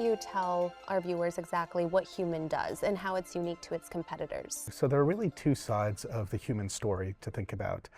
you tell our viewers exactly what human does and how it's unique to its competitors? So there are really two sides of the human story to think about.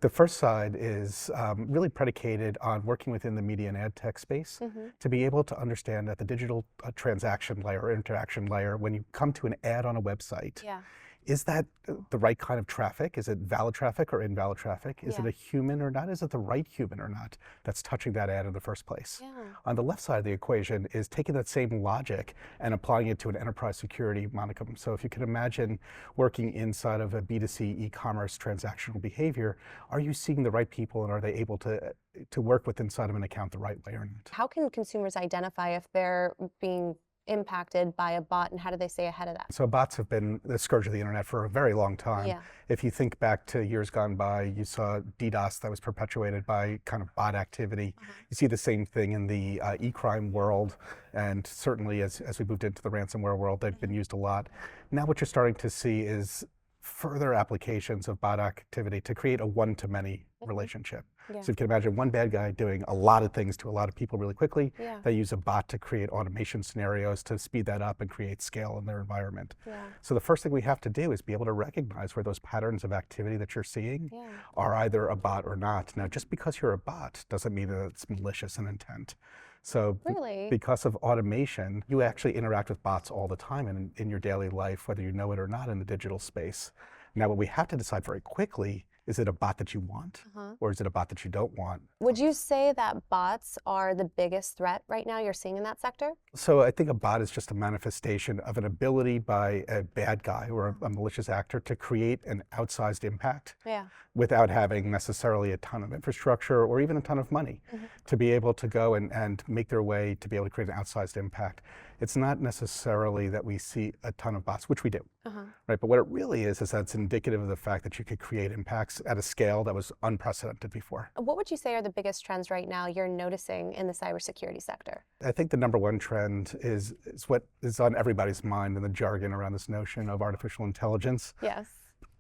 The first side is really predicated on working within the media and ad tech space to be able to understand at the digital transaction layer or interaction layer, when you come to an ad on a website, Yeah. is that the right kind of traffic? Is it valid traffic or invalid traffic? Is it Yeah. a human or not? Is it the right human or not that's touching that ad in the first place? Yeah. On the left side of the equation is taking that same logic and applying it to an enterprise security monicum. So if you can imagine working inside of a B2C e-commerce transactional behavior, are you seeing the right people and are they able to work with inside of an account the right way or not? How can consumers identify if they're being impacted by a bot, and how do they stay ahead of that? So bots have been the scourge of the internet for a very long time. Yeah. If you think back to years gone by, you saw DDoS that was perpetuated by kind of bot activity. You see the same thing in the e-crime world, and certainly as we moved into the ransomware world, they've been used a lot. Now what you're starting to see is further applications of bot activity to create a one-to-many relationship. Yeah. So you can imagine one bad guy doing a lot of things to a lot of people really quickly. Yeah. They use a bot to create automation scenarios to speed that up and create scale in their environment. Yeah. So the first thing we have to do is be able to recognize where those patterns of activity that you're seeing Yeah. are either a bot or not. Now, just because you're a bot doesn't mean that it's malicious in intent. So Really? because of automation, you actually interact with bots all the time in your daily life, whether you know it or not in the digital space. Now, what we have to decide very quickly, is it a bot that you want or is it a bot that you don't want? Would you say that bots are the biggest threat right now you're seeing in that sector? So I think a bot is just a manifestation of an ability by a bad guy or a malicious actor to create an outsized impact without having necessarily a ton of infrastructure or even a ton of money to be able to go and make their way to be able to create an outsized impact. It's not necessarily that we see a ton of bots, which we do, right? But what it really is that it's indicative of the fact that you could create impacts at a scale that was unprecedented before. What would you say are the biggest trends right now you're noticing in the cybersecurity sector? I think the number one trend is what is on everybody's mind in the jargon around this notion of artificial intelligence. Yes.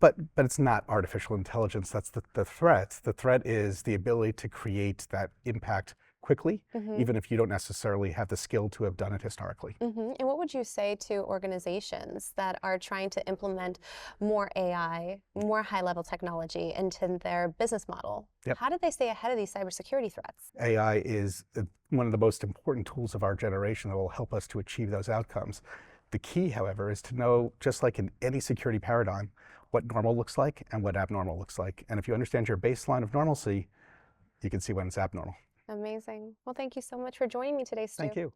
But it's not artificial intelligence that's the threat. The threat is the ability to create that impact quickly, even if you don't necessarily have the skill to have done it historically. And what would you say to organizations that are trying to implement more AI, more high-level technology into their business model? How do they stay ahead of these cybersecurity threats? AI is one of the most important tools of our generation that will help us to achieve those outcomes. The key, however, is to know, just like in any security paradigm, what normal looks like and what abnormal looks like. And if you understand your baseline of normalcy, you can see when it's abnormal. Amazing. Well, thank you so much for joining me today, Stu. Thank you.